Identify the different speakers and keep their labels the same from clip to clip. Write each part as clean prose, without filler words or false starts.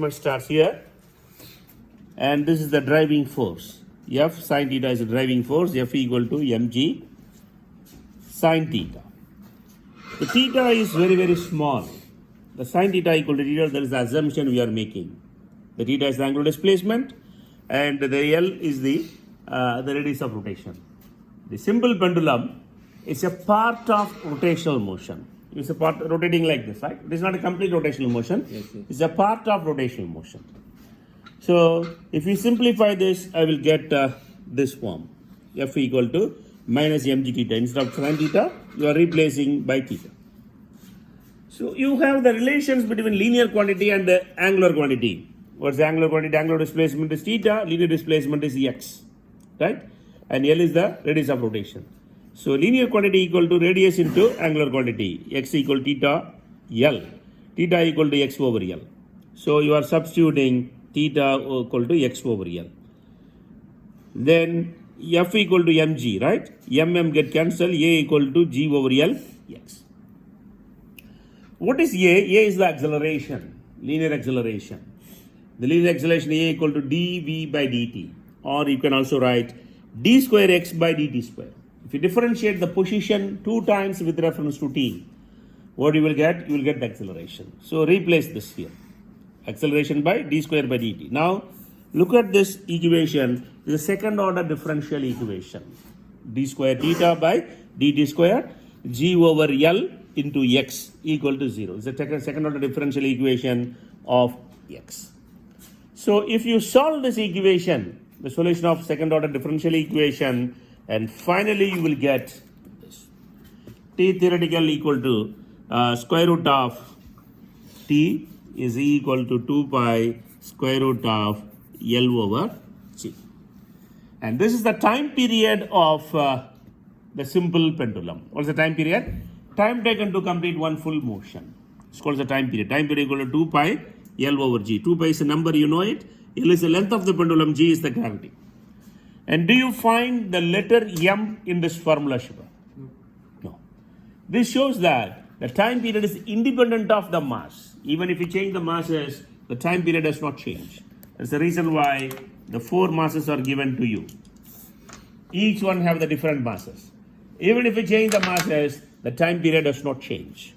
Speaker 1: starts here, and this is the driving force. F sine theta is the driving force. F equal to mg sine theta. The theta is very, very small. The sine theta equal to theta, that is the assumption we are making. The theta is the angular displacement, and the L is the radius of rotation. The simple pendulum is a part of rotational motion. It's a part rotating like this, right? It is not a complete rotational motion.
Speaker 2: Yes.
Speaker 1: It's a part of rotational motion. So if you simplify this, I will get this form. F equal to minus mg theta. Instead of sin theta, you are replacing by theta. So you have the relations between linear quantity and the angular quantity. What's the angular quantity? Angular displacement is theta, linear displacement is x, right? And L is the radius of rotation. So linear quantity equal to radius into angular quantity. X equal theta L. Theta equal to x over L. So you are substituting theta equal to x over L. Then F equal to mg, right? Mm get cancelled. A equal to g over L x. What is A? A is the acceleration, linear acceleration. The linear acceleration A equal to dv by dt. Or you can also write d square x by dt square. If you differentiate the position 2 times with reference to t, what you will get? You will get the acceleration. So replace this here. Acceleration by d square by dt. Now look at this equation. This is a second order differential equation. D square theta by dt square g over L into x equal to 0. It's a second order differential equation of x. So if you solve this equation, the solution of second order differential equation, and finally you will get this. T theoretical equal to square root of t is equal to 2 pi square root of L over g. And this is the time period of the simple pendulum. What's the time period? Time taken to complete one full motion. It's called the time period. Time period equal to 2 pi L over g. 2 pi is a number, you know it. L is the length of the pendulum, g is the gravity. And do you find the letter m in this formula, Shiva? No. This shows that the time period is independent of the mass. Even if you change the masses, the time period does not change. That's the reason why the 4 masses are given to you. Each one have the different masses. Even if you change the masses, the time period does not change.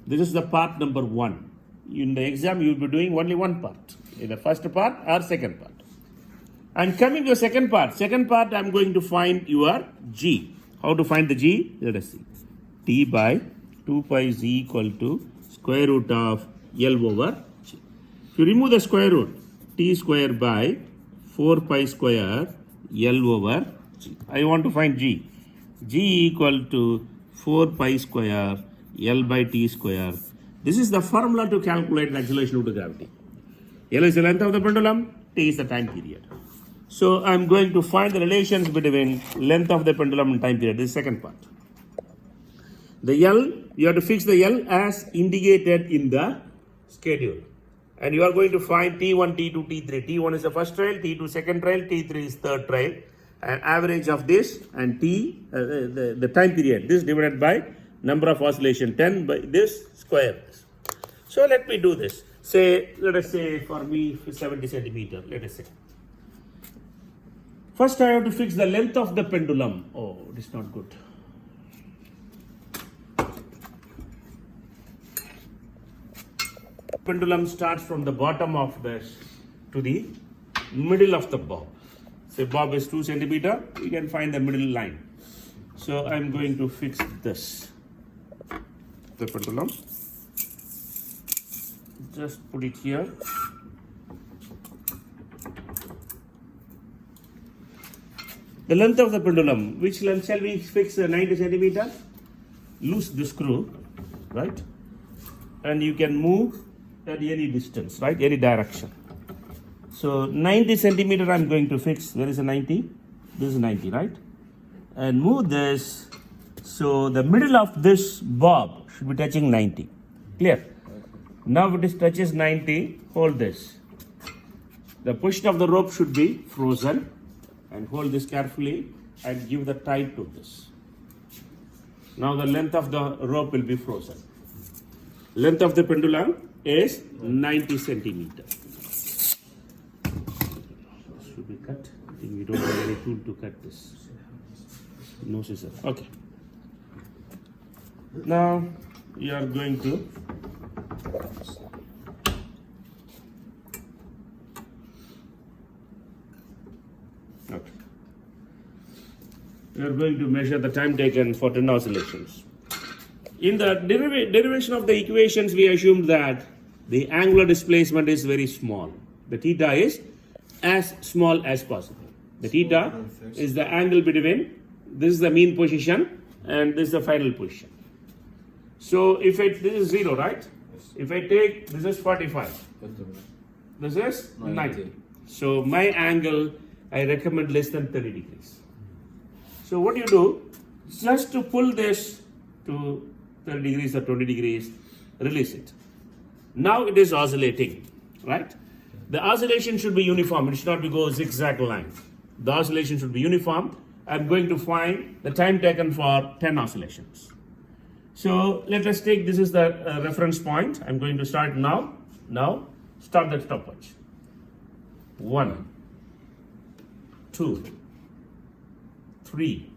Speaker 1: This is the part number 1. In the exam, you will be doing only one part. In the first part or second part. And coming to the second part. Second part, I am going to find your g. How to find the g? Let us see. T by 2 pi is equal to square root of L over g. If you remove the square root, t square by 4 pi square L over g. I want to find g. G equal to 4 pi square L by t square. This is the formula to calculate the acceleration due to gravity. L is the length of the pendulum, t is the time period. So I am going to find the relations between length of the pendulum and time period. This is the second part. The L, you have to fix the L as indicated in the schedule. And you are going to find T1, T2, T3. T1 is the first trail, T2 second trail, T3 is third trail. And average of this and T, the time period, this divided by number of oscillation, 10 by this square. So let me do this. Let us say for me 70 centimeter, let us say. First I have to fix the length of the pendulum. Oh, it is not good. Pendulum starts from the bottom of this to the middle of the bob. Say bob is 2 centimeter, you can find the middle line. So I am going to fix this. The pendulum. Just put it here. The length of the pendulum, which length shall we fix? 90 centimeter? Loose the screw, right? And you can move at any distance, right? Any direction. So 90 centimeter I am going to fix. Where is the 90? This is 90, right? And move this. So the middle of this bob should be touching 90. Clear? Now it touches 90, hold this. The position of the rope should be frozen. And hold this carefully and give the tie to this. Now the length of the rope will be frozen. Length of the pendulum is 90 centimeters. cut? I think we don't have any tool to cut this. No scissor. Okay. Now you are going to we are going to measure the time taken for 10 oscillations. In the derivation of the equations, we assumed that the angular displacement is very small. The theta is as small as possible. The theta is the angle between, this is the mean position and this is the final position. So if this is 0, right? If I take, this is 45. This is 90. So my angle, I recommend less than 30 degrees. So what you do, just to pull this to 30 degrees or 20 degrees, release it. Now it is oscillating, right? The oscillation should be uniform. It should not go zigzag line. The oscillation should be uniform. I'm going to find the time taken for 10 oscillations. So let us take, this is the reference point. I'm going to start now. Now, start that stopwatch. 1, 2, 3,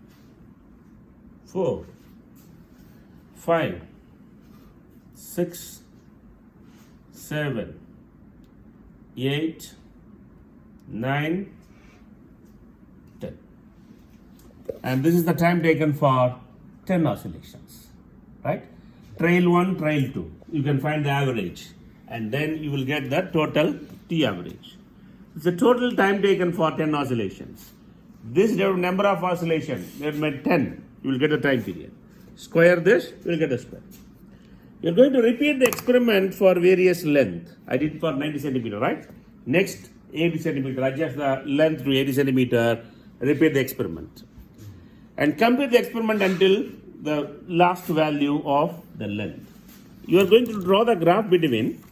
Speaker 1: 4, 5, 6, 7, 8, 9, 10. And this is the time taken for 10 oscillations, right? Trail 1, trail 2. You can find the average and then you will get the total T average. It's the total time taken for 10 oscillations. This number of oscillations, that meant 10, you will get the time period. Square this, you will get the square. You're going to repeat the experiment for various length. I did for 90 centimeter, right? Next, 80 centimeter. Adjust the length to 80 centimeter. Repeat the experiment. And complete the experiment until the last value of the length. You are going to draw the graph between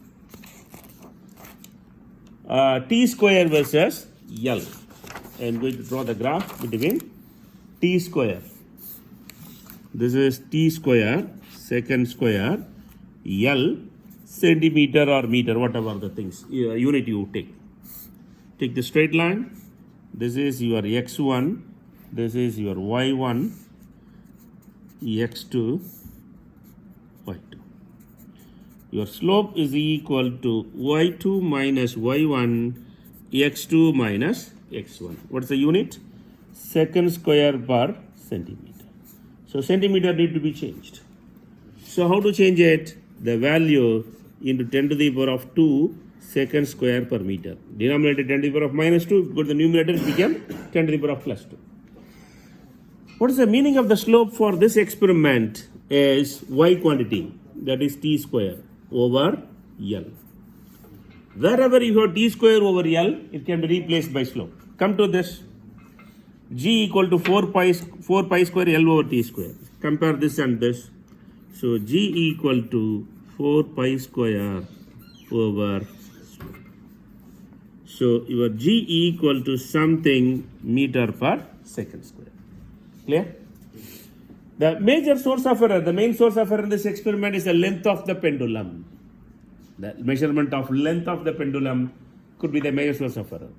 Speaker 1: T square versus L. I am going to draw the graph between T square. This is T square, second square, L, centimeter or meter, whatever the things, unit you take. Take the straight line. This is your x1, this is your y1, x2, y2. Your slope is equal to y2 minus y1, x2 minus x1. What's the unit? Second square per centimeter. So centimeter need to be changed. So how to change it? The value into 10 to the power of 2 second square per meter. Denominator 10 to the power of minus 2. Go to the numerator, it became 10 to the power of plus 2. What is the meaning of the slope for this experiment is y quantity, that is t square over L. Wherever you have t square over L, it can be replaced by slope. Come to this. G equal to 4 pi square L over t square. Compare this and this. So G equal to 4 pi square over. So your G equal to something meter per second square. Clear? The major source of error, the main source of error in this experiment is the length of the pendulum. The measurement of length of the pendulum could be the major source of error.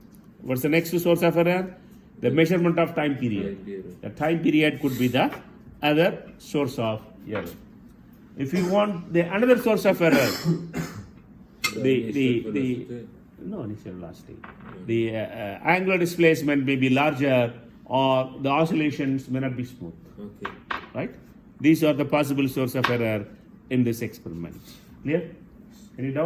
Speaker 1: What's the next source of error? The measurement of time period. The time period could be the other source of error. If you want the another source of error, the angular displacement may be larger or the oscillations may not be smooth.
Speaker 2: Okay.
Speaker 1: Right? These are the possible source of error in this experiment. Clear? Any doubt?